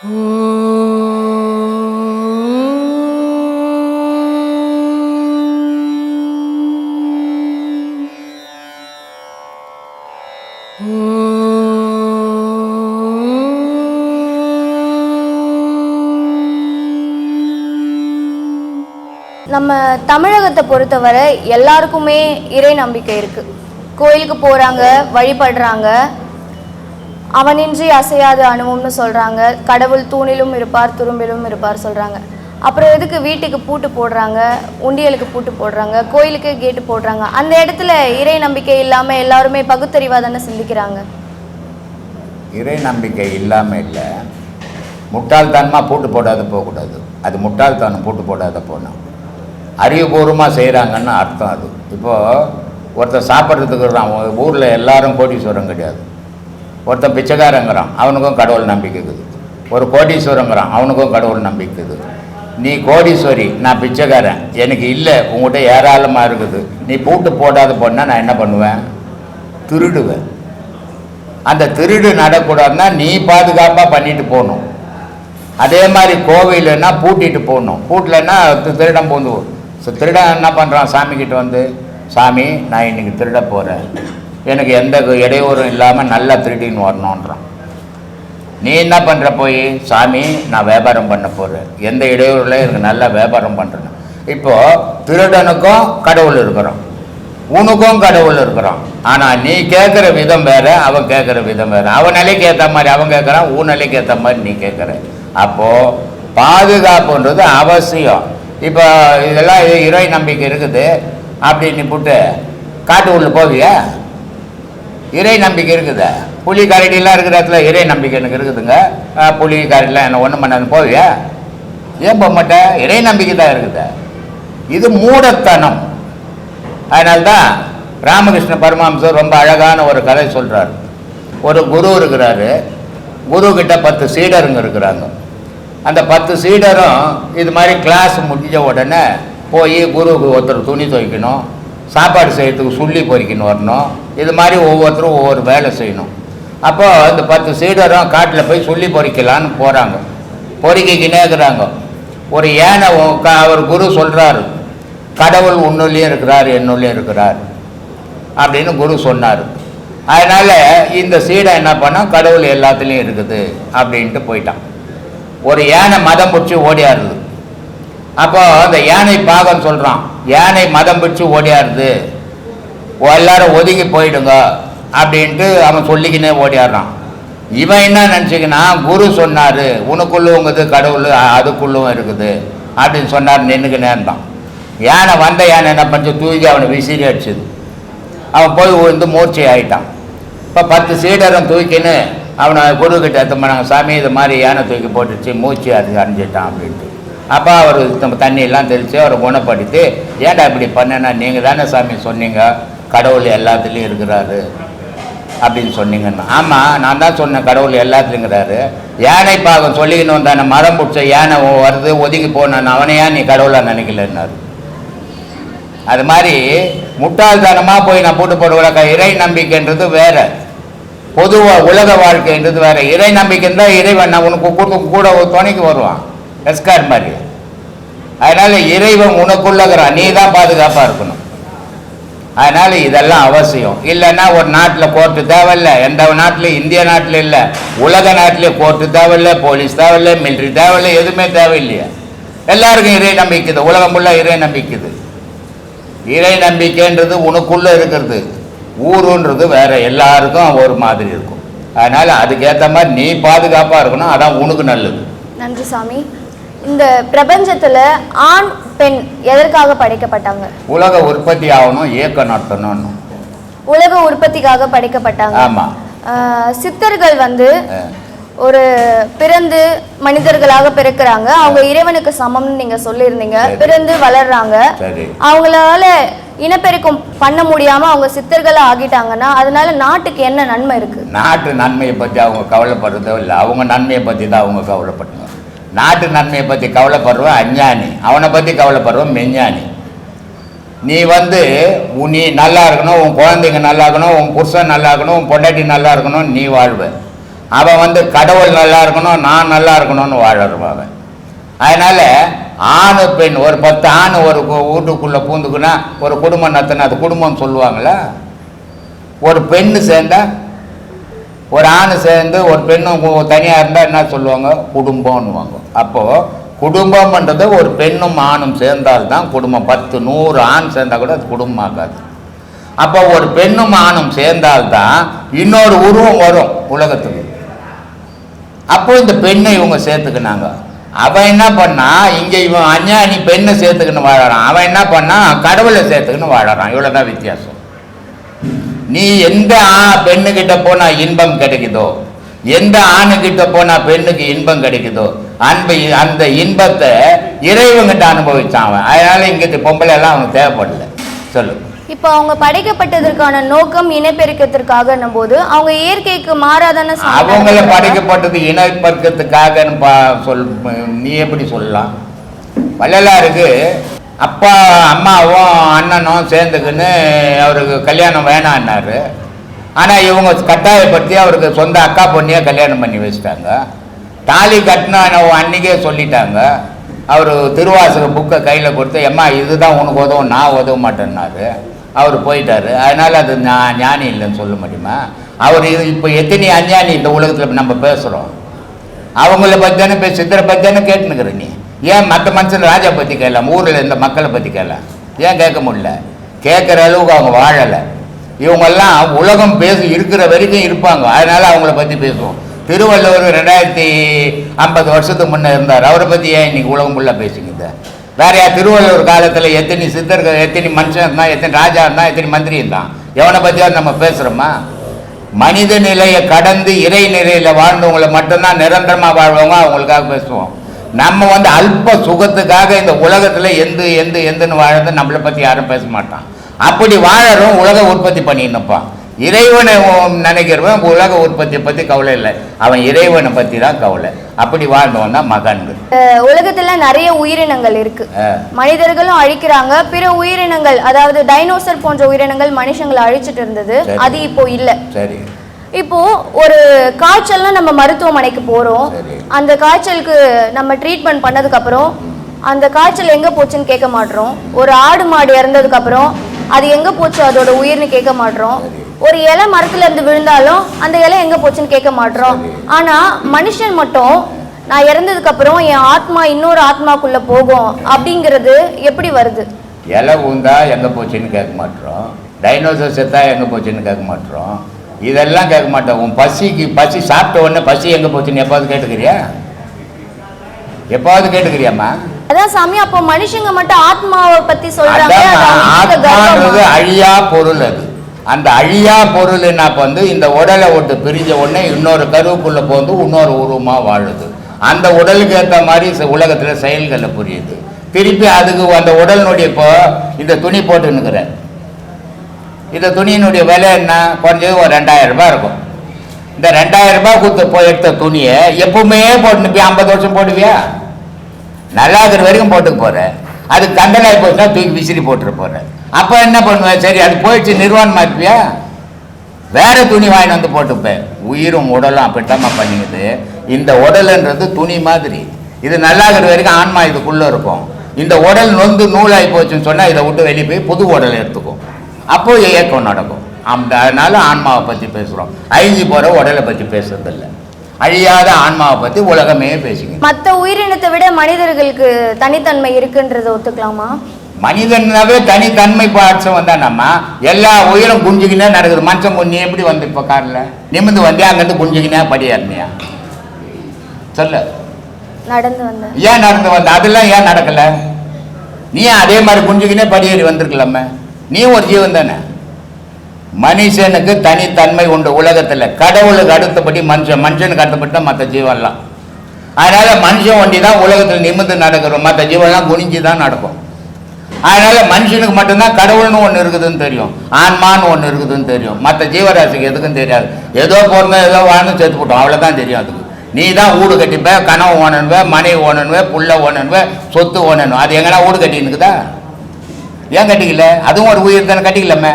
நம்ம தமிழகத்தை பொறுத்தவரை எல்லாருக்குமே இறை நம்பிக்கை இருக்குது. கோயிலுக்கு போகிறாங்க, வழிபடுறாங்க. அவனின்றி அசையாத அணுவும்னு சொல்கிறாங்க. கடவுள் தூணிலும் இருப்பார், துரும்பிலும் இருப்பார் சொல்கிறாங்க. அப்புறம் எதுக்கு வீட்டுக்கு பூட்டு போடுறாங்க, உண்டியலுக்கு பூட்டு போடுறாங்க, கோயிலுக்கு கேட்டு போடுறாங்க? அந்த இடத்துல இறை நம்பிக்கை இல்லாமல் எல்லாருமே பகுத்தறிவாக தானே சிந்திக்கிறாங்க. இறை நம்பிக்கை இல்லாமல் இல்லை, முட்டாள்தனமாக பூட்டு போடாத போகக்கூடாது. அது முட்டாள்தனம், பூட்டு போடாத போனோம். அறிவுபூர்வமாக செய்கிறாங்கன்னு அர்த்தம். அது இப்போது ஒருத்தர் சாப்பிட்றதுக்கு ஊரில் எல்லாரும் கோடீஸ்வரம் கிடையாது. ஒருத்தன் பிச்சைக்காரங்கிறான், அவனுக்கும் கடவுள் நம்பிக்கை இருக்குது. ஒரு கோடீஸ்வரங்கிறான், அவனுக்கும் கடவுள் நம்பிக்கை இருக்குது. நீ கோடீஸ்வரி, நான் பிச்சைக்காரன், எனக்கு இல்லை, உங்கள்கிட்ட ஏராளமாக இருக்குது, நீ பூட்டு போடாத போனால் நான் என்ன பண்ணுவேன்? திருடுவேன். அந்த திருடு நடக்கூடாதுன்னா நீ பாதுகாப்பாக பண்ணிட்டு போகணும். அதே மாதிரி கோவில்னா பூட்டிட்டு போகணும். பூட்டலைன்னா திருடம் போந்து. திருடன் என்ன பண்ணுறான்? சாமிக்கிட்ட வந்து, சாமி நான் இன்றைக்கி திருட போகிறேன், எனக்கு எந்த இடையூறும் இல்லாமல் நல்லா திருடின்னு வரணுன்றான். நீ என்ன பண்ணுற? போய், சாமி நான் வியாபாரம் பண்ண போகிறேன், எந்த இடையூறுல எனக்கு நல்லா வியாபாரம் பண்ணுறேன். இப்போது திருடனுக்கும் கடவுள் இருக்கிறோம், உனக்கும் கடவுள் இருக்கிறான். ஆனால் நீ கேட்குற விதம் வேறு, அவன் கேட்குற விதம் வேறு. அவன் நிலைக்கு ஏற்ற மாதிரி அவன் கேட்குறான், உன் நிலைக்கு ஏற்ற மாதிரி நீ கேட்குற. அப்போது பாதுகாப்புன்றது அவசியம். இப்போ இதெல்லாம் இறை நம்பிக்கை இருக்குது அப்படின்னு போட்டு காட்டு உள்ள போவியா? இறை நம்பிக்கை இருக்குது. புலி கரடிலாம் இருக்கிற இடத்துல இறை நம்பிக்கை எனக்கு இருக்குதுங்க, புலி கரடிலாம் என்ன ஒன்றும் பண்ணாது போவியா? ஏன் போக மாட்டேன்? இறை நம்பிக்கை தான் இருக்குது. இது மூடத்தனம். அதனால்தான் ராமகிருஷ்ண பரமஹம்சர் ரொம்ப அழகான ஒரு கதை சொல்கிறார். ஒரு குரு இருக்கிறாரு, குரு கிட்ட 10 சீடருங்க இருக்கிறாங்க. அந்த 10 சீடரும் இது மாதிரி கிளாஸ் முடிஞ்ச உடனே போய் குருவுக்கு ஒருத்தர் துணி துவைக்கணும், சாப்பாடு செய்யறதுக்கு சுள்ளி பொறிக்கணும் வரணும், இது மாதிரி ஒவ்வொருத்தரும் ஒவ்வொரு வேலை செய்யணும். அப்போ இந்த 10 சீடரும் காட்டில் போய் சுள்ளி பொறிக்கலான்னு போகிறாங்க. பொறிக்கிக்கினே இருக்கிறாங்க. ஒரு யானை அவர் குரு சொல்கிறாரு, கடவுள் உன்னுள்ளேயும் இருக்கிறார், என்னுள்ளேயும் இருக்கிறார் அப்படின்னு குரு சொன்னார். அதனால் இந்த சீடை என்ன பண்ணால், கடவுள் எல்லாத்துலேயும் இருக்குது அப்படின்ட்டு போயிட்டான். ஒரு யானை மதம் பிடிச்சி ஓடியாருது. அப்போ அந்த யானை பாகம் சொல்கிறான், யானை மதம் பிடிச்சி ஓடியாருது, எல்லாரும் ஒதுங்கி போயிடுங்க அப்படின்ட்டு அவன் சொல்லிக்கினே ஓடியாடுறான். இவன் என்ன நினச்சிக்கினா, குரு சொன்னார் உனக்குள்ளவங்கிறது கடவுள் அதுக்குள்ளும் இருக்குது அப்படின்னு சொன்னார், நின்றுக்கினே இருந்தான். யானை வந்த யானை என்ன பண்ணி தூக்கி அவனை விசிறி அடிச்சுது. அவன் போய் விழுந்து மூர்ச்சை ஆகிட்டான். இப்போ 10 சீடரும் தூக்கின்னு அவனை குருக்கிட்ட எடுத்து பண்ணாங்க, சாமி இது மாதிரி யானை தூக்கி போட்டுச்சு, மூச்சு அடைஞ்சிட்டான் அப்படின்ட்டு. அப்போ அவர் தண்ணியெல்லாம் தெளித்து அவரை குணப்படுத்தி, ஏன்டா இப்படி பண்ணேன்னா, நீங்கள் தானே சாமி சொன்னீங்க கடவுள் எல்லாத்துலேயும் இருக்கிறாரு அப்படின்னு சொன்னீங்கன்னா. ஆமாம், நான் தான் சொன்னேன் கடவுள் எல்லாத்துலேங்கிறாரு. யானை பாகம் சொல்லிக்கணும் வந்தானே, மரம் பிடிச்ச யானை வருது ஒதுங்கி போனான், அவனையா நீ கடவுளாக நினைக்கலன்னாரு. அது மாதிரி முட்டாள்தனமாக போய் நான் போட்டு போடுவா. இறை நம்பிக்கைன்றது வேற, பொதுவாக உலக வாழ்க்கைன்றது வேற. இறை நம்பிக்கைன்னு தான் இறைவன் உனக்கு கூட துணைக்கு வருவான், எஸ்கார் மாதிரி. அதனால இறைவன் உனக்குள்ளகிறான், நீ தான் பாதுகாப்பாக இருக்கணும். அதனால இதெல்லாம் அவசியம். இல்லைன்னா ஒரு நாட்டில் கோர்ட்டு தேவையில்லை, எந்த நாட்டில், இந்திய நாட்டில் இல்லை, உலக நாட்டிலே கோர்ட்டு தேவையில்லை, போலீஸ் தேவையில்லை, மிலிட்ரி தேவையில்லை, எதுவுமே தேவையில்லையா? எல்லாருக்கும் இறை நம்பிக்கைது, உலகம் ஃபுல்லாக இறை நம்பிக்கைது. இறை நம்பிக்கைன்றது உனக்குள்ளே இருக்கிறது, ஊருன்றது வேற, எல்லாருக்கும் ஒரு மாதிரி இருக்கும். அதனால் அதுக்கேற்ற மாதிரி நீ பாதுகாப்பாக இருக்கணும், அதான் உனக்கு நல்லது. நன்றி சாமி. இந்த பிரபஞ்சத்தில் ஆண் பெண் எதற்காக படைக்கப்பட்டாங்க? உலக உற்பத்தி ஆகணும், இயக்கம் நடத்தணும். உலக உற்பத்திக்காக படைக்கப்பட்டாங்க. ஆமாம். சித்தர்கள் ஒரு பிறந்து மனிதர்களாக பிறக்கிறாங்க, அவங்க இறைவனுக்கு சமம்னு நீங்க சொல்லியிருந்தீங்க. பிறந்து வளர்றாங்க, அவங்களால இனப்பெருக்கம் பண்ண முடியாம அவங்க சித்தர்களை ஆகிட்டாங்கன்னா அதனால நாட்டுக்கு என்ன நன்மை இருக்கு? நாட்டு நன்மையை பற்றி அவங்க கவலைப்படுறதோ இல்லை, அவங்க நன்மையை பற்றி தான் அவங்க கவலைப்படுறாங்க. நாட்டு நன்மையை பற்றி கவலைப்படுறவன் அஞ்ஞானி, அவனை பற்றி கவலைப்படுறவன் மெஞ்ஞானி. நீ நீ நல்லா இருக்கணும், உன் குழந்தைங்க நல்லா இருக்கணும், உன் புருஷன் நல்லா இருக்கணும், உன் பொண்டாட்டி நல்லா இருக்கணும், நீ வாழ்வ. அவன் வந்து கடவுள் நல்லா இருக்கணும், நான் நல்லா இருக்கணும்னு வாழறவன் அவன். அதனால ஆணு பெண் ஒரு 10 ஆண் ஒரு வீட்டுக்குள்ளே பூந்துக்குன்னா ஒரு குடும்பம் நடத்தினா அது குடும்பம் சொல்லுவாங்களா? ஒரு பெண்ணு சேர்ந்தா, ஒரு ஆண் சேர்ந்து ஒரு பெண்ணும் தனியாக இருந்தால் என்ன சொல்லுவாங்க? குடும்பம்னுவாங்க. அப்போது குடும்பம்ன்றது ஒரு பெண்ணும் ஆணும் சேர்ந்தால்தான் குடும்பம். 10 100 ஆண் சேர்ந்தால் கூட அது குடும்பம் ஆகாது. அப்போ ஒரு பெண்ணும் ஆணும் சேர்ந்தால்தான் இன்னொரு உருவம் வரும் உலகத்துக்கு. அப்போ இந்த பெண்ணை இவங்க சேர்த்துக்கினாங்க. அவன் என்ன பண்ணா, இங்கே இவன் அஞ்ஞானி பெண்ணை சேர்த்துக்கின்னு வாழறான், அவன் என்ன பண்ணா கடவுளை சேர்த்துக்கின்னு வாழறான். இவ்வளோதான் வித்தியாசம். நீ எந்த பெண்ணுக்கிட்ட போனா இன்பம் கிடைக்குதோ, எந்த ஆணுக்கிட்ட போனா பெண்ணுக்கு இன்பம் கிடைக்குதோ, அந்த இன்பத்தை இறைவங்கிட்ட அனுபவிச்சான் அவன். அதனால இங்கிட்ட பொம்பளை எல்லாம் அவனுக்கு தேவைப்படல. சொல்லு. இப்போ அவங்க படைக்கப்பட்டதற்கான நோக்கம் இனப்பெருக்கத்திற்காக போது அவங்க இயற்கைக்கு மாறாதான அவங்கள படைக்கப்பட்டது இனப்பெருக்கத்துக்காக நீ எப்படி சொல்லலாம்? வள்ளலாருக்கு அப்பா அம்மாவும் அண்ணனும் சேர்ந்துக்குன்னு அவருக்கு கல்யாணம் வேணான்னாரு. ஆனால் இவங்க கட்டாயப்படுத்தி அவருக்கு சொந்த அக்கா பொண்ணியை கல்யாணம் பண்ணி வச்சுட்டாங்க. தாலி கட்டினா அன்றைக்கே சொல்லிட்டாங்க. அவர் திருவாசக புக்கை கையில் கொடுத்து, எம்மா இதுதான் உனக்கு உதவும், நான் உதவ மாட்டேன்னாரு. அவர் போயிட்டார். அதனால் அது ஞானி இல்லைன்னு சொல்ல முடியுமா? அவர் இப்போ எத்தனை அஞ்ஞானி இந்த உலகத்தில் நம்ம பேசுகிறோம். அவங்கள பற்றி தானே சித்தரை பற்றி தானே கேட்டுனுக்குற நீ. ஏன் மற்ற மனுஷன் ராஜா பற்றி கேட்கலாம், ஊரில் இந்த மக்களை பற்றி கேட்கலாம், ஏன் கேட்க முடியல? கேட்குற அளவுக்கு அவங்க வாழலை. இவங்கெல்லாம் உலகம் இருக்கிற வரைக்கும் இருப்பாங்க. அதனால் அவங்கள பற்றி பேசுவோம். திருவள்ளுவர் 2050 வருஷத்துக்கு முன்னே இருந்தார். அவரை பற்றி ஏன் இன்னைக்கு உலகம் ஃபுல்லாக பேசிக்கிது? வேற யார்? திருவள்ளுவர் காலத்தில் எத்தனை சித்தர்கள், எத்தனை மனுஷன் இருந்தான், எத்தனை ராஜா இருந்தான், எத்தனை மந்திரி இருந்தான், எவனை பற்றியாவது நம்ம பேசுகிறோமா? மனித நிலையை கடந்து இறை நிலையில் வாழ்ந்தவங்களை மட்டும்தான் நிரந்தரமாக வாழ்வவங்க, அவங்களுக்காக பேசுவோம். நம்ம வந்து அல்ப சுகத்துக்காக இந்த உலகத்தில் எந்துன்னு வாழ்ந்து நம்மளை பற்றி யாரும் பேச மாட்டான். அப்படி வாழறோம் உலக உற்பத்தி பண்ணின்னுப்பான். இறைவனை நினைக்கிறவன் உலக உற்பத்தியை பற்றி கவலை இல்லை, அவன் இறைவனை பற்றி தான் கவலை. அப்படி வாழ்ந்தவன் தான் மகான்கள். உலகத்துல நிறைய உயிரினங்கள் இருக்கு. மனிதர்களும் அழிக்கிறாங்க, பிற உயிரினங்கள் அதாவது டைனோசர் போன்ற உயிரினங்கள் மனுஷங்களை அழிச்சிட்டு இருந்தது, அது இப்போ இல்லை. சரி. இப்போ ஒரு காய்ச்சல்னா நம்ம மருத்துவமனைக்கு போறோம். அந்த காய்ச்சலுக்கு நம்ம ட்ரீட்மெண்ட் பண்ணதுக்கு அப்புறம் அந்த காய்ச்சல் எங்க போச்சுன்னு கேட்க மாட்டோம். ஒரு ஆடு மாடு இறந்ததுக்கு அப்புறம் அது எங்க போச்சு அதோட உயிர்னு கேட்க மாட்டோம். ஒரு இலை மரத்துல இருந்து விழுந்தாலும் அந்த இலை எங்க போச்சுன்னு கேட்க மாட்டோம். ஆனா மனுஷன் மட்டும் நான் இறந்ததுக்கு அப்புறம் என் ஆத்மா இன்னொரு ஆத்மாக்குள்ள போகும் அப்படிங்கிறது எப்படி வருது? இலை ஊந்தா எங்க போச்சுன்னு கேட்க மாட்டோம், டைனோசர் செத்தா எங்க போச்சுன்னு கேட்க மாட்டோம், இதெல்லாம் கேட்க மாட்டோம். உன் பசி சாப்பிட்ட உடனே பசி எங்க போச்சுன்னு எப்பாவது கேட்டுக்கிறியா? எப்பாவது கேட்டுக்கிறியாம்மா? அதான் சாமி, அப்போ மனுஷங்க மட்டும் ஆத்மாவை பத்தி சொல்றாங்க. ஆத்மான்றது அழியா பொருள். அது அந்த அழியா பொருள் என்ன வந்து இந்த உடலை விட்டு பிரிஞ்ச உடனே இன்னொரு கருவுக்குள்ள போந்து இன்னொரு உருவமா வாழுது. அந்த உடலுக்கு ஏற்ற மாதிரி உலகத்துல செயல்களை புரியுது. திருப்பி அதுக்கு அந்த உடலினுடைய இப்போ இந்த துணி போட்டுன்னுக்கிற இந்த துணியினுடைய விலை என்ன? குறைஞ்சது ஒரு 2000 ரூபாய் இருக்கும். இந்த 2000 ரூபாய் கொடுத்து எடுத்த துணியை எப்பவுமே போட்டு 50 வருஷம் போடுவியா? நல்லா இருக்கிற வரைக்கும் போட்டுக்க போற. அது கண்டலாய் போச்சுன்னா தூக்கி விசிறி போட்டுட்டு போற. அப்போ என்ன பண்ணுவேன்? சரி அது போயிடுச்சு நிர்வாணமாக இருப்பியா? வேற துணி வாங்கிட்டு வந்து போட்டுப்பேன். உயிரும் உடலும் அப்படித்தாம்மா பண்ணிக்குது. இந்த உடல்ன்றது துணி மாதிரி. இது நல்லா இருக்கிற வரைக்கும் ஆன்மா இதுக்குள்ளே இருக்கும். இந்த உடல் நொந்து நூலாகி போச்சுன்னு சொன்னால் இதை விட்டு வெளியே போய் புது உடலை எடுத்துக்கும். அப்போ இயக்கம் நடக்கும். அதனால ஆன்மாவை பற்றி பேசுகிறோம். அழிஞ்சு போகிற உடலை பற்றி பேசுறதில்லை. அழியாத ஆன்மாவை பற்றி உலகமே பேசுங்க. மற்ற உயிரினத்தை விட மனிதர்களுக்கு தனித்தன்மை இருக்குன்றதை ஒத்துக்கலாமா? மனிதனாவே தனித்தன்மை பாட்சம் வந்தா நம்ம எல்லா உயிரும் குஞ்சுக்கினே நடக்குது. மனுஷன் நீ எப்படி வந்து இப்போ காரில் நிமிந்து வந்தியா? அங்கேருந்து குஞ்சுக்கினே படியாருனியா? சொல்ல. நடந்து வந்த. ஏன் நடந்து வந்த? அதெல்லாம் ஏன் நடக்கல? நீ அதே மாதிரி குஞ்சுக்கினே படியேறி வந்திருக்கலாமே. நீ ஒரு ஜீவன் தானே. மனுஷனுக்கு தனித்தன்மை உண்டு உலகத்தில். கடவுளுக்கு அடுத்தபடி மனுஷனுக்கு அடுத்தபடி தான் மற்ற ஜீவன்லாம். அதனால மனுஷன் ஒண்டி தான் உலகத்தில் நிமிர்ந்து நடக்கிறோம். மற்ற ஜீவன்லாம் குனிஞ்சு தான் நடக்கும். அதனால மனுஷனுக்கு மட்டும்தான் கடவுள்னு ஒன்று இருக்குதுன்னு தெரியும், ஆன்மான்னு ஒன்று இருக்குதுன்னு தெரியும். மற்ற ஜீவராசிக்கு எதுக்கும் தெரியாது. ஏதோ பிறந்த ஏதோ வாழ்ந்து சேர்த்து போட்டோம், அவ்வளோதான் தெரியும். அதுக்கு நீ தான் வீடு கட்டிப்ப, கனவு ஓனனுவே, மனைவி ஓனனுவே, புள்ள ஓனனுவே, சொத்து ஓனனும். அது எங்கன்னா வீடு கட்டினுக்குதா? ஏன் கட்டிக்கல? அதுவும் ஒரு உயிர் தானே, கட்டிக்கலாமே.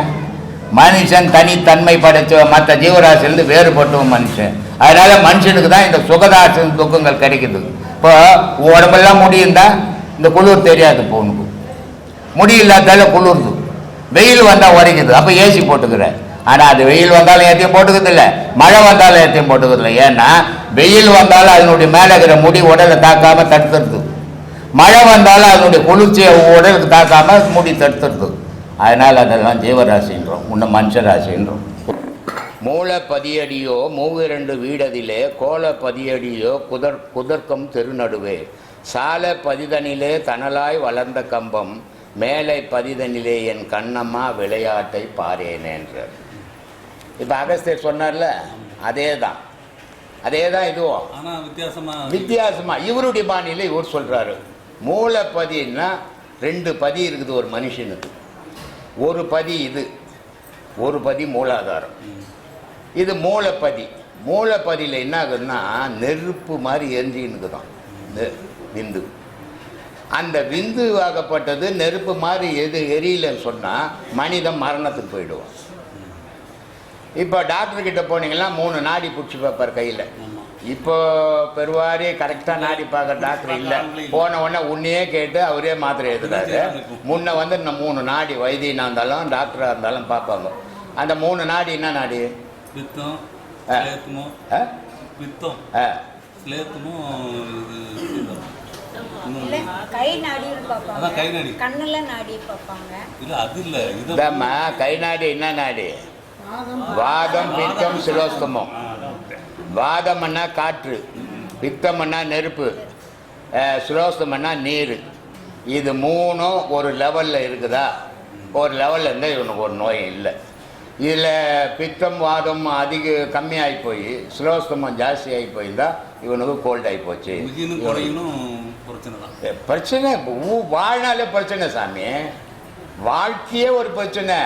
மனுஷன் தனித்தன்மை படைச்ச மற்ற ஜீவராசிலேருந்து வேறுபட்டவன் மனுஷன். அதனால மனுஷனுக்கு தான் இந்த சுகதாச துக்கங்கள் கிடைக்குது. இப்போ உடம்பெல்லாம் முடி இருந்தால் இந்த குளிர் தெரியாது. இப்போ உனக்கு முடி இல்லாதால குளிர்து, வெயில் வந்தால் உரைக்குது, அப்போ ஏசி போட்டுக்கிறேன். ஆனால் அது வெயில் வந்தாலும் ஏற்றியும் போட்டுக்கிறது இல்லை, மழை வந்தாலும் ஏற்றியும் போட்டுக்கிறது இல்லை. ஏன்னா வெயில் வந்தாலும் அதனுடைய மேலே இருக்கிற முடி உடலை தாக்காமல் தடுத்துடுது, மழை வந்தாலும் அதனுடைய குளிர்ச்சியை உடலுக்கு தாக்காமல் முடி தடுத்துடுது. அதனால் அதெல்லாம் ஜீவராசின்றோம், இன்னும் மனுஷராசின்றோம். மூல பதியடியோ மூவிரண்டு வீடதிலே கோல பதியடியோ குதர்க்கம் தெருநடுவே சால பதிதனிலே தனலாய் வளர்ந்த கம்பம் மேலை பதிதனிலே என் கண்ணம்மா விளையாட்டை பாரேனேன்றார். இப்போ அகஸ்தியர் சொன்னார்ல, அதே தான் இதுவும் வித்தியாசமா இவருடைய பாணியில் இவர் சொல்றாரு. மூல பதின்னா 2 பதி இருக்குது ஒரு மனுஷனுக்கு. ஒரு பதி இது, ஒரு பதி மூலாதாரம், இது மூலப்பதி. மூலப்பதியில் என்ன ஆகுதுன்னா நெருப்பு மாதிரி எரிஞ்சின்னு தான் விந்து. அந்த விந்து ஆகப்பட்டது நெருப்பு மாதிரி எரியலன்னு சொன்னால் மனிதன் மரணத்துக்கு போயிடுவான். இப்போ டாக்டர்கிட்ட போனீங்கன்னா 3 நாடி பிடிச்சி பார்ப்பார் கையில். இப்போ பெருவாரி கரெக்டாக நாடி பார்க்குற டாக்டர் இல்லை. போன உடனே உன்னையே கேட்டு அவரே மாத்திரை எழுதுறாரு. முன்ன வந்து இந்த 3 நாடி வைத்தியனாக இருந்தாலும் டாக்டராக இருந்தாலும் பார்ப்பாங்க. அந்த 3 நாடி என்ன நாடி? கை நாடி பார்ப்பாங்க. கை நாடி என்ன நாடி? வாதம், பித்தம், சிரோஸ்தமம். வாதம்னா காற்று, பித்தம்னா நெருப்பு, சிரோஸ்தமன்னா நீர். இது 3ம் ஒரு லெவலில் இருக்குதா? ஒரு லெவலில் இருந்தால் இவனுக்கு ஒரு நோய் இல்லை. இதில் பித்தம் வாதம் கம்மியாகி போய் சிரோஸ்தமம் ஜாஸ்தி ஆகி போயிருந்தால் இவனுக்கு கோல்ட் ஆகி போச்சு. பிரச்சனை வாழ்நாளே பிரச்சனை சாமி. வாழ்க்கையே ஒரு பிரச்சனை.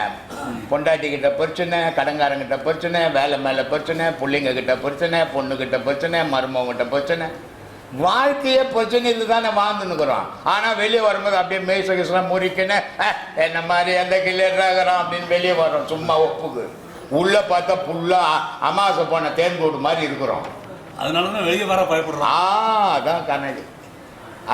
பொண்டாட்டிக்கிட்ட பிரச்சனை, கடங்காரங்கிட்ட பிரச்சனை, வேலை மேலே பிரச்சனை, பிள்ளைங்க கிட்ட பிரச்சனை, பொண்ணுக்கிட்ட பிரச்சனை, மருமகிட்ட பிரச்சனை. வாழ்க்கையே பிரச்சனை இதுதானே வாழ்ந்துன்னுக்குறோம். ஆனால் வெளியே வரும்போது அப்படியே மேய்சகிசலாம் முறிக்கணும், என்ன மாதிரி எந்த கிளியராகிறான் அப்படின்னு வெளியே வரோம் சும்மா ஒப்புக்கு. உள்ளே பார்த்தா ஃபுல்லாக அமாவாசை போன தேன்கூடு மாதிரி இருக்கிறோம். அதனால தான் வெளியே வர பயப்படுறோம். அதான் கண்ணாடி.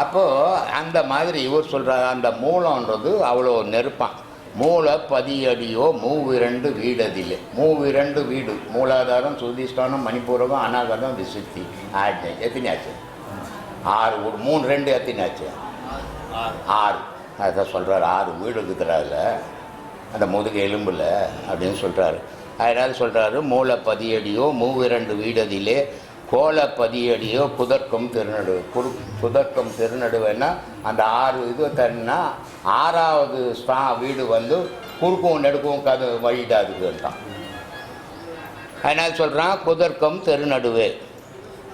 அப்போது அந்த மாதிரி இவர் சொல்கிறார், அந்த மூலன்றது அவ்வளோ நெருப்பான். மூல பதியடியோ மூவிரண்டு வீடதில்லை. மூவிரண்டு வீடு, மூலாதாரம், சுதிஷ்டானம், மணிப்பூரகம், அநாகதம், விசுத்தி. ஆச்சு எத்தனையாச்சு? 6. 3 2 எத்தனையாச்சு? 6. அதான் சொல்கிறார், 6 வீடு இருக்குதுறால அந்த முதுகு எலும்பில் அப்படின்னு சொல்கிறாரு. அதனால் சொல்கிறாரு, மூல பதியடியோ மூவிரண்டு வீடதிலே கோல பதியடியோ குதர்க்கம் திருநடுவு. குதர்க்கம் திருநடுவுன்னா அந்த 6 இது தன்னா 6வது வீடு வந்து குறுக்கவும் நெடுக்கவும் வழிடாதுதான். அதனால் சொல்கிறான், குதர்க்கம் திருநடுவே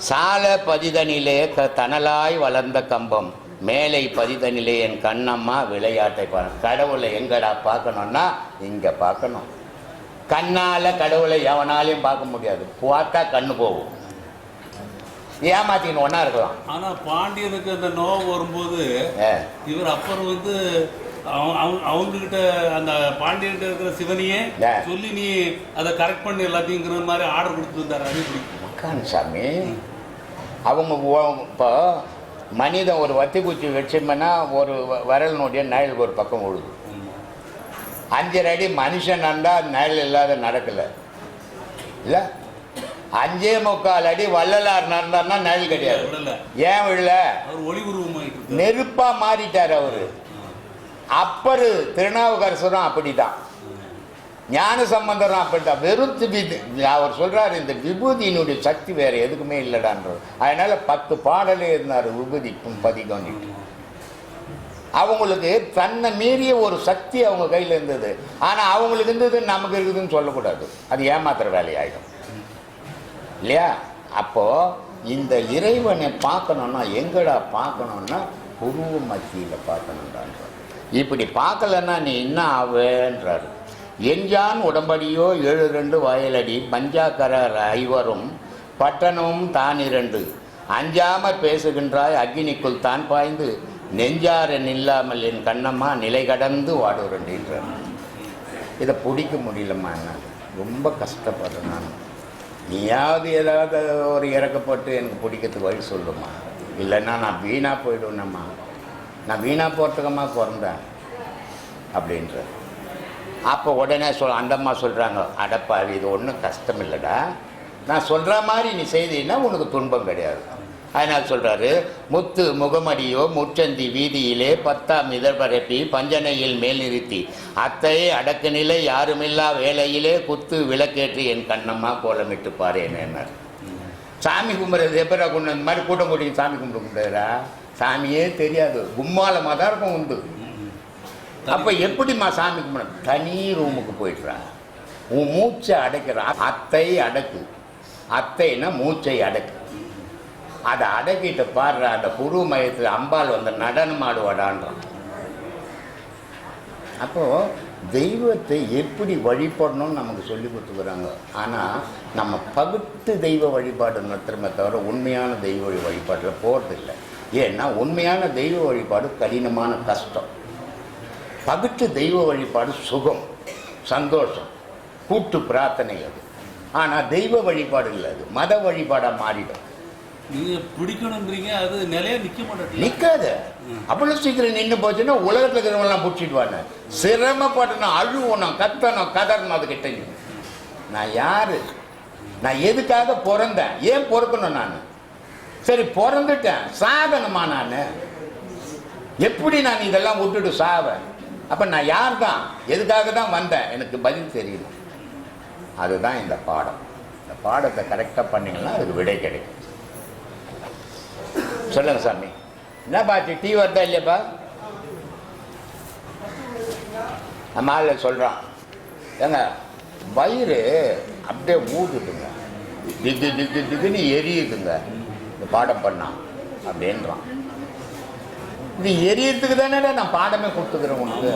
சால பதிதனிலே தனலாய் வளர்ந்த கம்பம் மேலை பதிதனிலே என் கண்ணம்மா விளையாட்டை பார்க்கணும். கடவுளை எங்கடா பார்க்கணுன்னா இங்கே பார்க்கணும். கண்ணால் கடவுளை எவனாலையும் பார்க்க முடியாது. பார்த்தா கண்ணு போகும், ஏமாத்தின்னு ஒன்றா இருக்கலாம். ஆனால் பாண்டியனுக்கு அந்த நோவு வரும்போது இவர் அப்புறம் வந்து அவங்ககிட்ட அந்த பாண்டியன்கிட்ட இருக்கிற சிவனையே சொல்லி நீ அதை கரெக்ட் பண்ணி எல்லாத்தையுங்கிற மாதிரி ஆர்டர் கொடுத்துருந்தாரு. அது பிடிக்கும் சாமி. அவங்க இப்போ மனிதன் ஒரு வத்தி குச்சி வச்சோம்னா ஒரு விரலினுடைய நிழலுக்கு ஒரு பக்கம் விழுது. 5 அடி மனுஷன் நடந்தால் நிழல் இல்லாத நடக்கலை இல்லை. 5.25 அடி வள்ளலார் நடந்தார்னா நிழல் கிடையாது. ஏன் விழல? நெருப்பா மாறிட்டார் அவரு. அப்பரு திருநாவுக்கரசரும் அப்படிதான், ஞான சம்பந்தரும் அப்படித்தான். வெறும் அவர் சொல்றாரு, இந்த விபூதியினுடைய சக்தி வேற எதுக்குமே இல்லைடான்றார். அதனால 10 பாடலே இருந்தார் விபூதிக்கும் பதிகம்னு. அவங்களுக்கு தன்னை மீறிய ஒரு சக்தி அவங்க கையில் இருந்தது. ஆனால் அவங்களுக்கு இருந்தது நமக்கு இருக்குதுன்னு சொல்லக்கூடாது, அது ஏமாத்துற வேலையாயிடும் இல்லையா? அப்போது இந்த இறைவனை பார்க்கணுன்னா எங்கடா பார்க்கணுன்னா புருவ மத்தியில் பார்க்கணுன்றான். இப்படி பார்க்கலன்னா நீ என்ன ஆவேன்றாரு. எஞ்சான் உடம்படியோ 7 வயலடி பஞ்சாக்கர ஐவரும் பட்டணமும் தான் 2 அஞ்சாமல் பேசுகின்றாய் அக்னிக்குள் தான் பாய்ந்து நெஞ்சாரன் இல்லாமல் என் கண்ணம்மா நிலை கடந்து வாடுறேன்றார். இதை பிடிக்க முடியலம்மா, என்ன ரொம்ப கஷ்டப்படுறேன் நான். நீயாவது ஏதாவது ஒரு இறக்கப்பட்டு எனக்கு பிடிக்கிறதுக்கு வழி சொல்லுமா, இல்லைன்னா நான் வீணாக போயிடுவேனம்மா, நான் வீணாக போகிறதுக்கம்மா பிறந்தேன் அப்படின்ற. அப்போ உடனே அந்தம்மா சொல்கிறாங்க, அடப்பாவி இது ஒன்றும் கஷ்டம் இல்லைடா, நான் சொல்கிற மாதிரி நீ செய்தீன்னா உனக்கு துன்பம் கிடையாது. அதனால் சொல்கிறாரு, முத்து முகமடியோ முற்றந்தி வீதியிலே 10ஆம் இதழ் பரப்பி பஞ்சனையில் மேல் நிறுத்தி அத்தையே அடக்கு நிலை யாருமில்லா வேலையிலே குத்து விளக்கேற்றி என் கண்ணம்மா கோலமிட்டு பாரு என்ன. சாமி கும்பிட்றது எப்படா கொண்டு அந்த மாதிரி கூட்டம் கூட்டி சாமி கும்பிட முடியாதா? சாமியே தெரியாது, கும்மாலமாக தான் இருக்கும் உண்டு. அப்போ எப்படிம்மா சாமி கும்பிட? தனி ரூமுக்கு போயிடுறா, உன் மூச்சை அடைக்கிற. அத்தை அடக்கு, அத்தைன்னா மூச்சை அடக்கு. அதை அடக்கிட்டு பாடுற அந்த புரு மையத்தில் அம்பாள் வந்து நடனம் ஆடுவாடான்றான். அப்போது தெய்வத்தை எப்படி வழிபடணும்னு நமக்கு சொல்லி கொடுத்துக்கிறாங்க. ஆனால் நம்ம பகுத்து தெய்வ வழிபாடு நடத்துகிறோமே தவிர உண்மையான தெய்வ வழிபாட்டில் போகிறதில்லை. ஏன்னா உண்மையான தெய்வ வழிபாடு கடினமான கஷ்டம், பகுத்து தெய்வ வழிபாடு சுகம், சந்தோஷம், கூட்டு பிரார்த்தனை அது. ஆனால் தெய்வ வழிபாடு இல்லை, அது மத வழிபாடாக மாறிடும். நீங்கள் பிடிக்கணுன்றீங்க, அது நிலையா நிற்க மாட்டேன், நிற்காது. அவ்வளோ சீக்கிரம் நின்று போச்சுன்னா உலகத்தில் இருக்கிறவங்களாம் பிடிச்சிடுவாங்க. சிரமப்படணும், அழுவணும், கத்தணும், கதறணும். அதுக்கிட்ட நான் யார், நான் எதுக்காக பிறந்தேன், ஏன் பொறுக்கணும்? நான் சரி பிறந்துட்டேன், சாகணுமா? நான் எப்படி நான் இதெல்லாம் விட்டுட்டு சாவேன்? அப்போ நான் யார் தான், எதுக்காக தான் வந்தேன், எனக்கு பதில் தெரியல. அதுதான் இந்த பாடம். இந்த பாடத்தை கரெக்டாக பண்ணிங்கன்னா அதுக்கு விடை கிடைக்கும். சொல்லுங்க சாமி, என்ன பாச்சு, டீ வருதா இல்லையாப்பா? நம்ம ஆள் சொல்கிறான், ஏங்க வயிறு அப்படியே ஊதுட்டுங்க, திக்கு திக்கு திக்குன்னு எரியுதுங்க இந்த பாடம் பண்ணான் அப்படின்றான். இது எரியறதுக்கு தானே நான் பாடமே கொடுத்துக்கிறேன் உனக்கு.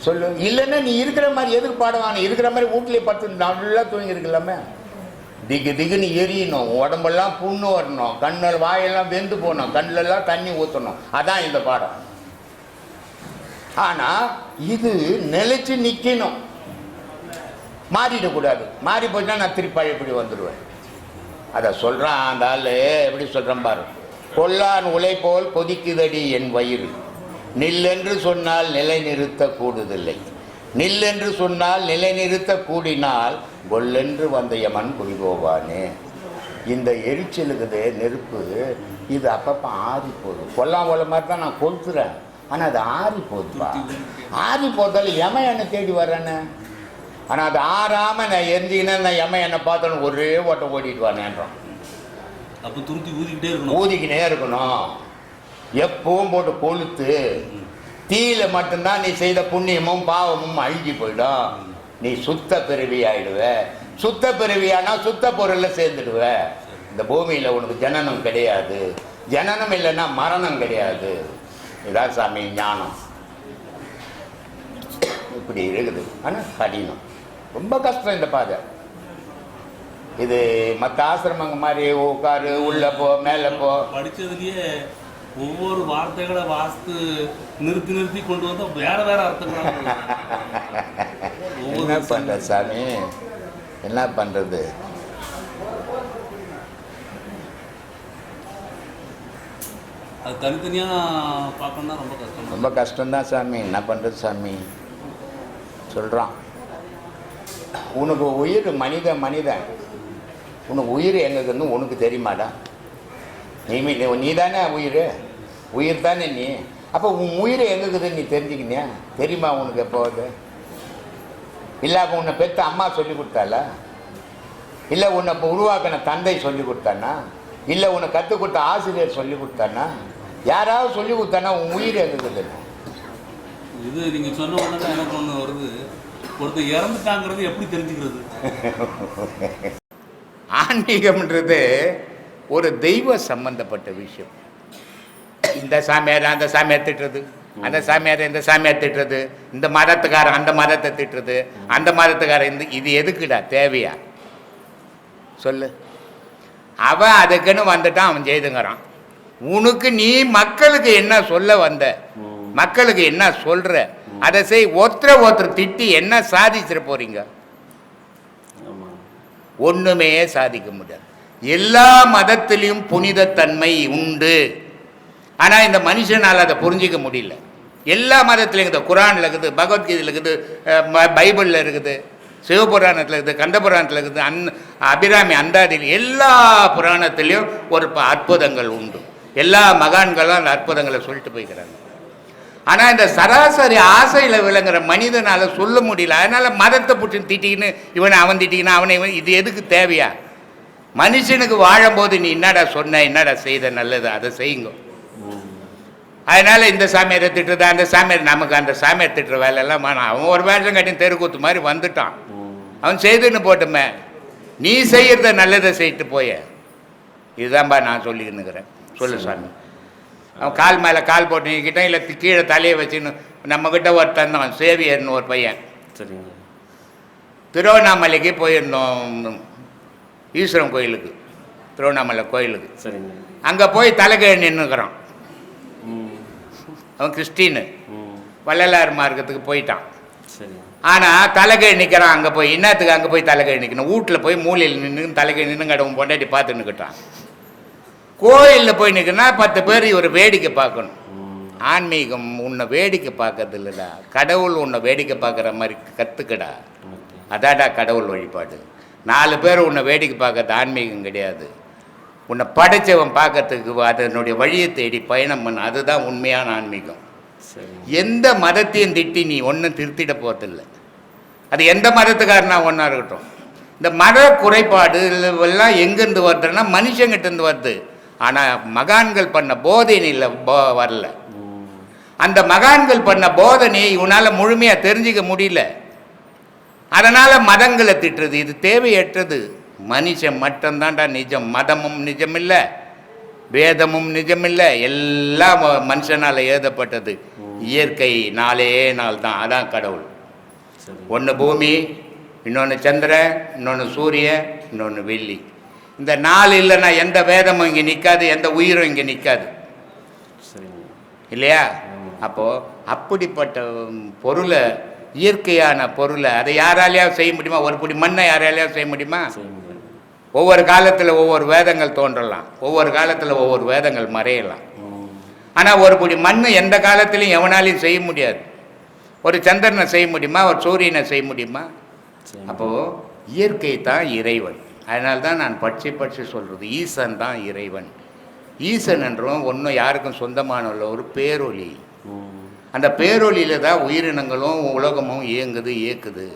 சொல்லு, இல்லைன்னா நீ இருக்கிற மாதிரி எதுக்கு பாடம் வாங்க? இருக்கிற மாதிரி வீட்லேயே படுத்து நல்லா தூங்கி இருக்கலாமே. திக்கு திக்குன்னு எரியணும், உடம்பெல்லாம் புண்ணு வரணும், கண்ணில் வாயெல்லாம் வெந்து போகணும், கண்ணிலெல்லாம் தண்ணி ஊற்றணும். அதான் இந்த பாடம். ஆனால் இது நிலைச்சு நிற்கணும், மாறிடக்கூடாது. மாறி போச்சுன்னா நான் திருப்பி பழையபடி வந்துடுவேன். அதை சொல்கிறான் அந்த ஆள். எப்படி சொல்கிறேன் பாரு. கொல்லான் உலை போல் கொதிக்குதடி என் வயிறு, நில்லென்று சொன்னால் நிலை நிறுத்த கூடுதில்லை, நில்லென்று சொன்னால் நிலை நிறுத்த கூடினால் கொல்லென்று வந்த யமன் குடிபோவானே. இந்த எரிச்சலுக்குது நெருப்பு, இது அப்பப்போ ஆறி போகுது. கொல்லாம் ஓலை மாதிரி தான் நான் கொளுத்துறேன், ஆனால் அது ஆறி போகுதுப்பா. ஆறி போதால யமன் என்னை தேடி வர்றேன்னு. ஆனால் அது ஆறாமல் நான் எரிஞ்சிக்கினா நான் யமன் என்னை பார்த்தோன்னு ஒரே ஓட்டம் ஓடிட்டு வானேன்றான். அப்போ துருத்தி ஊதிக்கிட்டே இருக்கணும், ஊதிக்கினே இருக்கணும். எப்பவும் போட்டு கொளுத்து. தீயில மட்டும்தான் நீ செய்த புண்ணியமும் பாவமும் அழிஞ்சு போயிடும். நீ சுத்த பிறவி ஆயிடுவ. சுத்த பிறவியானா சுத்த பொருளில் சேர்ந்துடுவ. இந்த பூமியில் உனக்கு ஜனனம் கிடையாது. ஜனனம் இல்லைன்னா மரணம் கிடையாது. இதான் சாமி ஞானம். இப்படி இருக்குது. ஆனால் கடினம், ரொம்ப கஷ்டம் இந்த பாதை. இது மற்ற ஆசிரமங்க மாதிரி உட்காரு, உள்ள போ, மேலே போ. படித்ததுலேயே ஒவ்வொரு வார்த்தைகளை வாசித்து நிறுத்தி நிறுத்தி கொண்டு வந்தால் வேற வேற அர்த்தங்கள். என்ன பண்ணுறது சாமி, என்ன பண்ணுறது? அது தனித்தனியாக பார்க்கணுன்னா ரொம்ப கஷ்டம், ரொம்ப கஷ்டம்தான் சாமி. என்ன பண்ணுறது சாமி? சொல்கிறான், உனக்கு உயிர் மனிதன், உனக்கு உயிர் எங்கன்னு உனக்கு தெரியுமாடா? நீ தானே உயிர் தானே நீ. அப்போ உன் உயிர் எங்கக்குதுன்னு நீ தெரிஞ்சுக்கினியா? தெரியுமா உனக்கு எப்போது? இல்லை அப்போ உன்னை பெற்ற அம்மா சொல்லி கொடுத்தாளா? இல்லை உன்னை இப்போ உருவாக்கின தந்தை சொல்லி கொடுத்தானா? இல்லை உன்னை கற்றுக் கொடுத்த ஆசிரியர் சொல்லி கொடுத்தானா? யாராவது சொல்லி கொடுத்தானா உன் உயிர் எங்கக்குதுன்னு? இது நீங்கள் சொன்ன உடனே தான் எனக்கு ஒன்று வருது. ஒருத்தர் இறந்துட்டாங்கிறது எப்படி தெரிஞ்சுக்கிறது? ஆன்மீகம்ன்றது ஒரு தெய்வ சம்பந்தப்பட்ட விஷயம். இந்த சாமியார் அந்த சாமியார் திட்டுறது, அந்த சாமியார் இந்த சாமியார் திட்டுறது, இந்த மதத்துக்காரன் அந்த மதத்தை திட்டுறது, அந்த மதத்துக்காரன் இது எதுக்குடா தேவையா சொல்லு? அவன் அதுக்குன்னு வந்துட்டான், அவன் செய்துங்கிறான். உனக்கு நீ மக்களுக்கு என்ன சொல்ல வந்த, மக்களுக்கு என்ன சொல்ற, அதை செய். ஒருத்தரை ஒருத்தர் திட்டி என்ன சாதிச்சிட போறீங்க? ஒன்றுமே சாதிக்க முடியாது. எல்லா மதத்திலையும் புனிதத்தன்மை உண்டு. ஆனால் இந்த மனுஷனால் அதை புரிஞ்சிக்க முடியல. எல்லா மதத்துலையும் இருக்குது, குரானில் இருக்குது, பகவத்கீதையில் இருக்குது, பைபிளில் இருக்குது, சிவபுராணத்தில் இருக்குது, கந்தபுராணத்தில் இருக்குது, அபிராமி அந்தாதியில் எல்லா புராணத்துலேயும் ஒரு அற்புதங்கள் உண்டு. எல்லா மகான்களும் அந்த அற்புதங்களை சொல்லிட்டு போய்க்கிறாங்க. ஆனால் இந்த சராசரி ஆசையில் விளங்குற மனிதனால் சொல்ல முடியல. அதனால் மதத்தை பிடிச்சி திட்டிக்கின்னு இவனை அவன் திட்டிக்கினா அவனை இவன், இது எதுக்கு தேவையா? மனுஷனுக்கு வாழும்போது நீ என்னடா சொன்ன, என்னடா செய்த நல்லது அதை செய்யுங்க. அதனால் இந்த சாமியாரை திட்டுறது, அந்த சாமியார், நமக்கு அந்த சாமியார் திட்டுற வேலையெல்லாம் வேணாம். அவன் ஒரு வேஷம் கட்டி தெருக்கூத்து மாதிரி வந்துட்டான், அவன் செய்துன்னு போட்டுமே. நீ செய்யறத நல்லதை செய்யிட்டு போய. இதுதான்பா நான் சொல்லிக்கின்னுக்கிறேன். சொல்லு சாமி. அவன் கால் மேலே கால் போட்டு நீக்கிட்டான், இல்லை கீழே தலையை வச்சுன்னு நம்மக்கிட்ட ஒருத்தன் தான் சேவியர்னு ஒரு பையன். சரிங்க. திருவண்ணாமலைக்கு போயிருந்தோம், ஈஸ்வரன் கோயிலுக்கு, திருவண்ணாமலை கோயிலுக்கு. சரிங்க. அங்கே போய் தலைகீழ் நின்றுக்கிறான். அவன் கிறிஸ்டின்னு, வள்ளலார் மார்க்கத்துக்கு போயிட்டான். சரி. ஆனால் தலைகீழ் நிற்கிறான். அங்கே போய் என்னத்துக்கு அங்கே போய் தலைகீழ் நிற்கணும்? வீட்டில் போய் மூலையில் நின்று தலைகீழ் நின்று கடவுன் பொண்டாட்டி பார்த்து நிற்கட்டான். கோயிலில் போய் நிற்கணும்னா 10 பேர் ஒரு வேடிக்கை பார்க்கணும். ஆன்மீகம் உன்னை வேடிக்கை பார்க்கறது இல்லைடா, கடவுள் உன்னை வேடிக்கை பார்க்குற மாதிரி கற்றுக்கடா. அதாடா கடவுள் வழிபாடு. 4 பேர் உன்னை வேடிக்கை பார்க்கறது ஆன்மீகம் கிடையாது. உன்னை படைச்சவன் பார்க்கறதுக்கு அதனுடைய வழியை தேடி பயணம் பண்ண, அதுதான் உண்மையான ஆன்மீகம். எந்த மதத்தையும் திட்டி நீ ஒன்றும் திருத்திட போகிறதில்லை. அது எந்த மதத்துக்காரனா ஒன்றா இருக்கட்டும். இந்த மத குறைபாடு எல்லாம் எங்கேருந்து வருதுன்னா மனுஷங்கிட்டேருந்து வருது. ஆனால் மகான்கள் பண்ண போதனையில் வரல. அந்த மகான்கள் பண்ண போதனையை இவனால் முழுமையாக தெரிஞ்சிக்க முடியல. அதனால் மதங்களை திட்டுறது இது தேவையற்றது. மனுஷன் மட்டும்தான்டா நிஜம். மதமும் நிஜமில்லை, வேதமும் நிஜமில்லை, எல்லாம் மனுஷனால் எழுதப்பட்டது. இயற்கை 4 நாள் தான், அதான் கடவுள். ஒன்று பூமி, இன்னொன்று சந்திரன், இன்னொன்று சூரியன், இன்னொன்று வெள்ளி. இந்த 4 இல்லைன்னா எந்த வேதமும் இங்கே நிற்காது, எந்த உயிரும் இங்கே நிற்காது, இல்லையா? அப்போது அப்படிப்பட்ட பொருளை, இயற்கையான பொருளை அதை யாராலையாவது செய்ய முடியுமா? ஒரு பிடி மண்ணை யாராலையாவது செய்ய முடியுமா? ஒவ்வொரு காலத்தில் ஒவ்வொரு வேதங்கள் தோன்றலாம், ஒவ்வொரு காலத்தில் ஒவ்வொரு வேதங்கள் மறையலாம். ஆனால் ஒரு பிடி மண் எந்த காலத்திலையும் எவனாலையும் செய்ய முடியாது. ஒரு சந்திரனை செய்ய முடியுமா? ஒரு சூரியனை செய்ய முடியுமா? அப்போது இயற்கை தான் இறைவன். அதனால தான் நான் பட்சி சொல்கிறது, ஈசன் தான் இறைவன். ஈசன் என்றும் ஒன்றும் யாருக்கும் சொந்தமான ஒரு பேரொளி. அந்த பேரொளியில் தான் உயிரினங்களும் உலகமும் இயக்குது.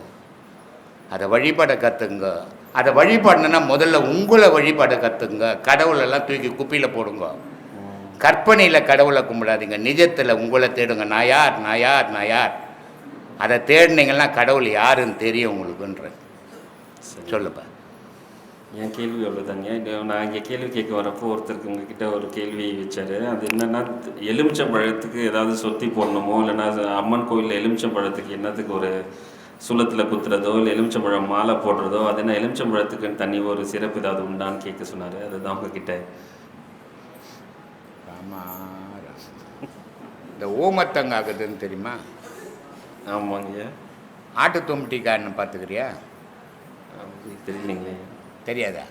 அதை வழிபட கற்றுங்க. அதை வழிபடணுன்னா முதல்ல உங்களை வழிபட கற்றுங்க. கடவுளெல்லாம் தூக்கி குப்பையில் போடுங்க. கற்பனையில் கடவுளை கும்பிடாதீங்க, நிஜத்தில் உங்களை தேடுங்க. நான் யார், நான் யார், நான் யார். அதை தேடினீங்கன்னா கடவுள் யாருன்னு தெரியும் உங்களுக்குன்ற. சொல்லுப்பா. என் கேள்வி அவ்வளோதாங்க. நான் இங்கே கேள்வி கேட்க வரப்போ ஒருத்தருக்கு உங்ககிட்ட ஒரு கேள்வி வச்சார். அது என்னென்னா, எலுமிச்சம்பழத்துக்கு ஏதாவது சொத்தி போடணுமோ, இல்லைன்னா அம்மன் கோயிலில் எலுமிச்சம்பழத்துக்கு என்னத்துக்கு ஒரு சுளத்தில் குத்துறதோ, இல்லை எலுமிச்சம்பழம் மாலை போடுறதோ, அது என்ன எலுமிச்சம்பழத்துக்குன்னு தனி ஒரு சிறப்பு ஏதாவது உண்டான்னு கேட்க சொன்னார். அதுதான் உங்ககிட்ட. இந்த ஓமத்தங்க ஆகுதுன்னு தெரியுமா? ஆமாங்க. ஆட்டு தொம்ட்டிக்காரன்னு பார்த்துக்கிறியா? தெரியலீங்களே. தெரியாதா?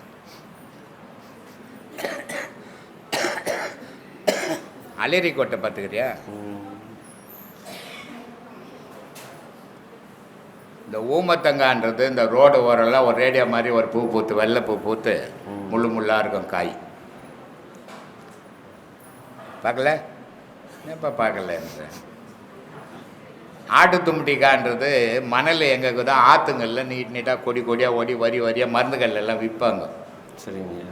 அலேரி கோட்டை பார்த்துக்கிறியா? இந்த ஊமத்தங்கான்றது இந்த ரோடு ஓரெல்லாம் ஒரு ரேடியோ மாதிரி ஒரு பூ பூத்து, வெள்ளை பூ பூத்து முள்ளு முள்ளாக இருக்கும் காய். பார்க்கல? எப்போ பார்க்கல? ஆட்டு தும்பிட்டிக்கான்றது மணல் எங்கே இருக்குதோ ஆற்றுங்களில் நீட்டாக கொடி கொடியாக ஓடி வரி வரியாக மருந்துகள் எல்லாம் விற்பாங்க. சரிங்க.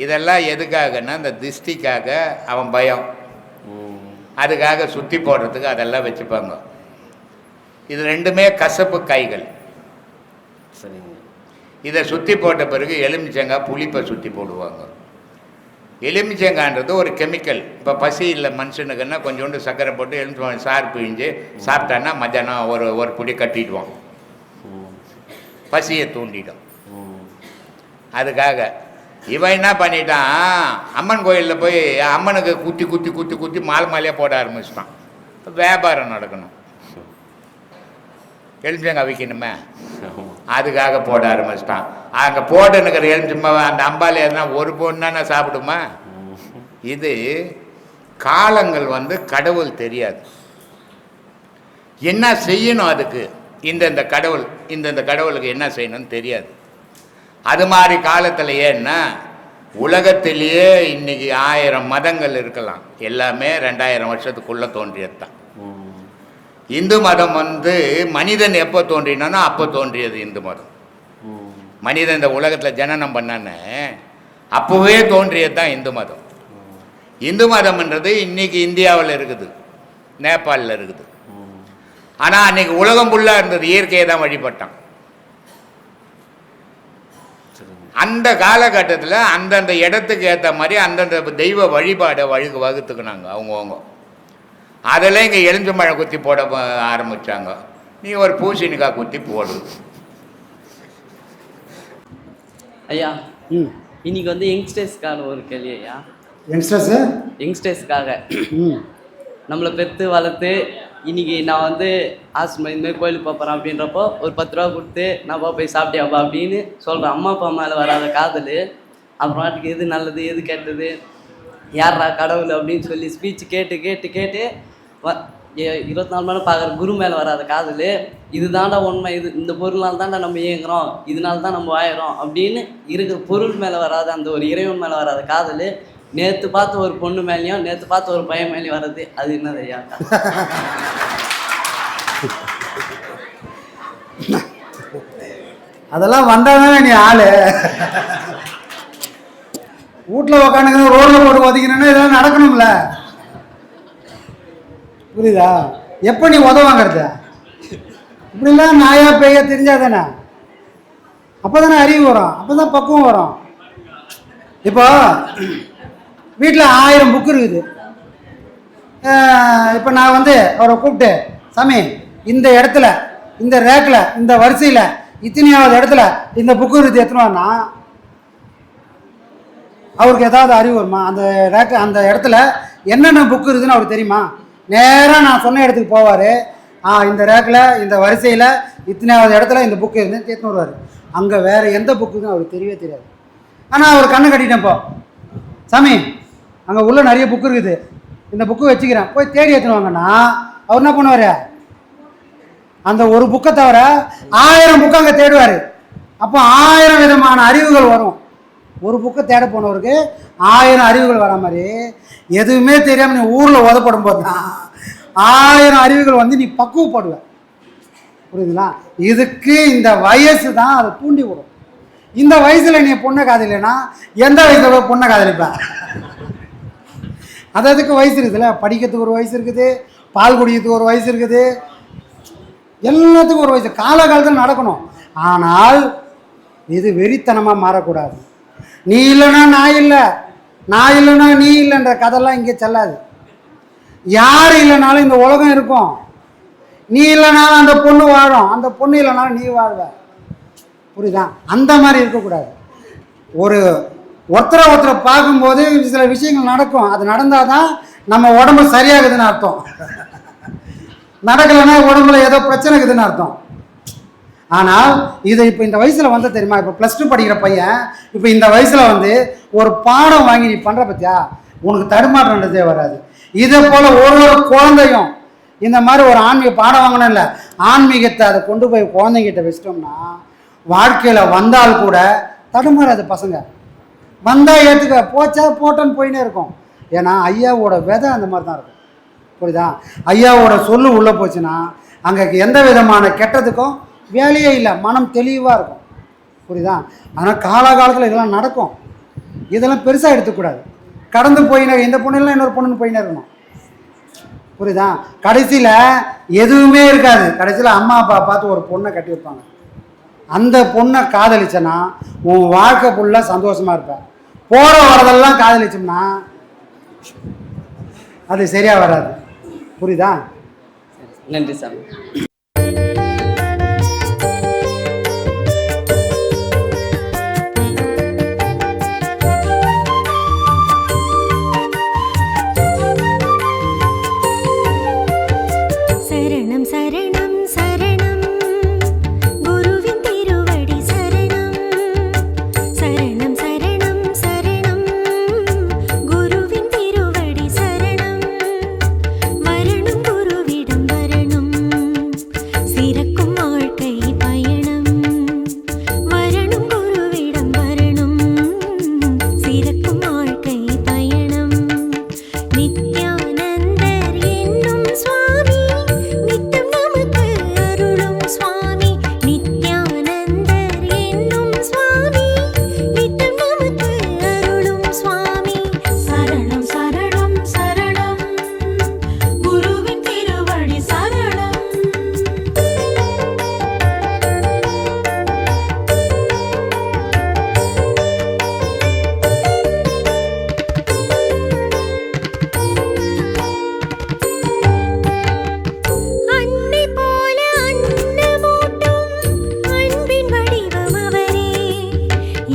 இதெல்லாம் எதுக்காகன்னா இந்த திஷ்டிக்காக, அவன் பயம், அதுக்காக சுற்றி போடுறதுக்கு அதெல்லாம் வச்சுப்பாங்க. இது ரெண்டுமே கசப்பு காய்கள். சரிங்க. இதை சுற்றி போட்ட பிறகு எலுமிச்சங்காய் புளிப்பை சுற்றி போடுவாங்க. எலுமிச்சங்கான்றது ஒரு கெமிக்கல். இப்போ பசி இல்லை மனுஷனுக்குன்னா கொஞ்சோண்டு சர்க்கரை போட்டு எலுமிச்சம் சாறு பிழிஞ்சு சாப்பிட்டான்னா மத்தியானம் ஒரு புடி கட்டிடுவான், பசியை தூண்டிடும். அதுக்காக இவன் என்ன பண்ணிட்டான், அம்மன் கோயிலில் போய் அம்மனுக்கு குத்தி குத்தி குத்தி குத்தி மாலை மாலையாக போட ஆரம்பிச்சிட்டான். வியாபாரம் நடக்கணும், எலுமிச்சங்காய் விற்கணுமே. அதுக்காக போட ஆரம்பிச்சிட்டான். அங்கே போட்டுன்னுக்கிற எலுமிச்சம்பழம் அந்த அம்பாலி எதுனா ஒரு பொண்ணு தானே சாப்பிடுமா? இது காலங்கள் கடவுள் தெரியாது, என்ன செய்யணும் அதுக்கு, இந்தந்த கடவுளுக்கு என்ன செய்யணும்னு தெரியாது. அது மாதிரி காலத்தில் ஏன்னா உலகத்திலேயே இன்னைக்கு 1000 மதங்கள் இருக்கலாம், எல்லாமே 2000 வருஷத்துக்குள்ளே தோன்றியது தான். இந்து மதம் மனிதன் எப்போ தோன்றினானோ அப்போ தோன்றியது இந்து மதம். மனிதன் இந்த உலகத்தில் ஜனனம் பண்ணானே அப்போவே தோன்றியது தான் இந்து மதம். இந்து மதம்ன்றது இன்னைக்கு இந்தியாவில் இருக்குது, நேபாளில் இருக்குது. ஆனால் அன்னைக்கு உலகம் ஃபுல்லாக இருந்தது, இயற்கையை தான் வழிபட்டான். அந்த காலகட்டத்தில் அந்தந்த இடத்துக்கு ஏற்ற மாதிரி அந்தந்த தெய்வ வழிபாடை வகுத்துக்கினாங்க அவங்கவுங்க. அதெல்லாம் இங்கே எலுமிச்சம்பழம் குத்தி போட ஆரம்பித்தாங்க. நீ ஒரு பூசணிக்காய் குத்தி போடு. ஐயா இன்னைக்கு யங்ஸ்டர்ஸ்க்கான ஒரு கேள்வி ஐயா. யங்ஸ்டர்ஸ்க்காக நம்மளை பெற்று வளர்த்து இன்னைக்கு நான் ஆஸ்மா இந்தமாதிரி கோயிலுக்கு போகிறேன் அப்படின்றப்போ ஒரு 10 ரூபா கொடுத்து நான் போய் சாப்பிட்டியாப்பா அப்படின்னு சொல்கிறேன். அம்மா அப்பா மேலே வராத காதல், அப்புறமாட்டுக்கு எது நல்லது எது கெட்டது, யாரா கடவுள் அப்படின்னு சொல்லி ஸ்பீச் கேட்டு கேட்டு கேட்டு 24 மணி நேரம் பார்க்குற குரு மேலே வராத காதல், இது தாண்டா உண்மை, இது இந்த பொருளால் தாண்டா நம்ம இயங்குறோம், இதனால தான் நம்ம வாயிறோம் அப்படின்னு இருக்கிற பொருள் மேலே வராத அந்த ஒரு இறைவன் மேலே வராத காதல், நேற்று பார்த்த ஒரு பொண்ணு மேலேயும் நேற்று பார்த்த ஒரு பையன் மேலேயும் வர்றது, அது என்னது ஐயா? அதெல்லாம் வந்தாதானே நீ ஆளு. வீட்டில் உக்காந்துக்கணும், ரோடில் போட்டு ஒதுக்கணும்னா இதெல்லாம் நடக்கணும்ல, புரியுதா? எப்போ நீ உதவாங்கிறது இப்படிலாம் நாயா பேயா தெரிஞ்சாதானே, அப்போ தானே அறிவு வரும், அப்போ தான் பக்குவம் வரும். இப்போ வீட்டில் 1000 புக்கு இருக்குது. இப்போ நான் அவரை கூப்பிட்டு, சாமி இந்த இடத்துல இந்த ரேக்கில் இந்த வரிசையில் இத்தனையாவது இடத்துல இந்த புக்கு இருக்குது எத்தனைவானா அவருக்கு ஏதாவது அறிவு வருமா? அந்த ரேக்கு அந்த இடத்துல என்னென்ன புக்கு இருக்குதுன்னு அவருக்கு தெரியுமா? நேராக நான் சொன்ன இடத்துக்கு போவார். இந்த ரேக்கில் இந்த வரிசையில் இத்தனையாவது இடத்துல இந்த புக்கு இருந்து எடுத்துன்னு வருவார். அங்கே வேறு எந்த புக்குன்னு அவருக்கு தெரியவே தெரியாது. ஆனால் அவர் கண்ணை கட்டிட்டேன்ப்போ, சாமி அங்கே உள்ள நிறைய புக்கு இருக்குது, இந்த புக்கு வச்சுக்கிறேன், போய் தேடி எடுத்துன்னு வாங்கன்னா அவர் என்ன பண்ணுவார்? அந்த ஒரு புக்கை தவிர 1000 புக்கு அங்கே தேடுவார். அப்போ 1000 விதமான அறிவுகள் வரும். ஒரு புக்கை தேட போனவருக்கு 1000 அறிவுகள் வர மாதிரி எதுவுமே தெரியாமல் நீ ஊரில் உதப்படும் போது தான் 1000 அறிவுகள் நீ பக்குவப்படுவ. புரியுதுங்களா? இதுக்கு இந்த வயசு தான் அதை தூண்டி விடும். இந்த வயசில் நீ பொண்ணை காதலினா எந்த வயசில் பொண்ணை காதலிப்ப? அதுக்கு வயசு இருக்குதுல்ல, படிக்கிறதுக்கு ஒரு வயசு இருக்குது, பால் குடிக்கிறதுக்கு ஒரு வயசு இருக்குது, எல்லாத்துக்கும் ஒரு வயசு, காலகாலத்தில் நடக்கணும். ஆனால் இது வெறித்தனமாக மாறக்கூடாது. நீ இல்லைன்னா நான் இல்லை, நான் இல்லைன்னா நீ இல்லைன்ற கதைலாம் இங்கே செல்லாது. யார் இல்லைனாலும் இந்த உலகம் இருக்கும். நீ இல்லைனாலும் அந்த பொண்ணு வாழும், அந்த பொண்ணு இல்லைனாலும் நீ வாழ்வ. புரியுதா? அந்த மாதிரி இருக்கக்கூடாது. ஒருத்தரை பார்க்கும்போது சில விஷயங்கள் நடக்கும். அது நடந்தால் தான் நம்ம உடம்பு சரியாகுதுன்னு அர்த்தம். நடக்கலைன்னா உடம்புல ஏதோ பிரச்சனை இருக்குதுன்னு அர்த்தம். ஆனால் இதை இப்போ இந்த வயசில் தெரியுமா, இப்போ +2 படிக்கிற பையன் இப்போ இந்த வயசில் ஒரு பாடம் வாங்கி நீ பண்ணுற பற்றியா, உனக்கு தடுமாற்றன்றதே வராது. இதே போல் ஒரு குழந்தையும் இந்த மாதிரி ஒரு ஆன்மீக பாடம் வாங்கணும் இல்லை, ஆன்மீகத்தை அதை கொண்டு போய் குழந்தைங்கிட்ட வச்சிட்டோம்னா வாழ்க்கையில் வந்தால் கூட தடுமாறாது. பசங்க வந்தால் ஏற்றுக்க, போச்சா போட்டோன்னு போயினே இருக்கும். ஏன்னா ஐயாவோட விதை அந்த மாதிரி தான் இருக்கும். புரியுதா? ஐயாவோட சொல்லு உள்ளே போச்சுன்னா அங்கே எந்த விதமான கெட்டதுக்கும் வேலையே இல்லை, மனம் தெளிவாக இருக்கும். புரியுதா? ஆனால் காலகாலத்தில் இதெல்லாம் நடக்கும். இதெல்லாம் பெருசாக எடுத்துக்கூடாது. கடந்து போயினே இந்த பொண்ணுலாம் இன்னொரு பொண்ணுன்னு போயினே இருக்கணும். புரியுதா? கடைசியில் எதுவுமே இருக்காது. கடைசியில் அம்மா அப்பா பார்த்து ஒரு பொண்ணை கட்டி வைப்பாங்க. அந்த பொண்ணை காதலிச்சனா உன் வாழ்க்கை ஃபுல்லாக சந்தோஷமாக இருப்ப. போகிற வரதெல்லாம் காதலிச்சோம்னா அது சரியாக வராது. புரியுதா? நன்றி சாமி. சரணம் சரணம் சரணம் குருவின் திருவடி.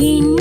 என்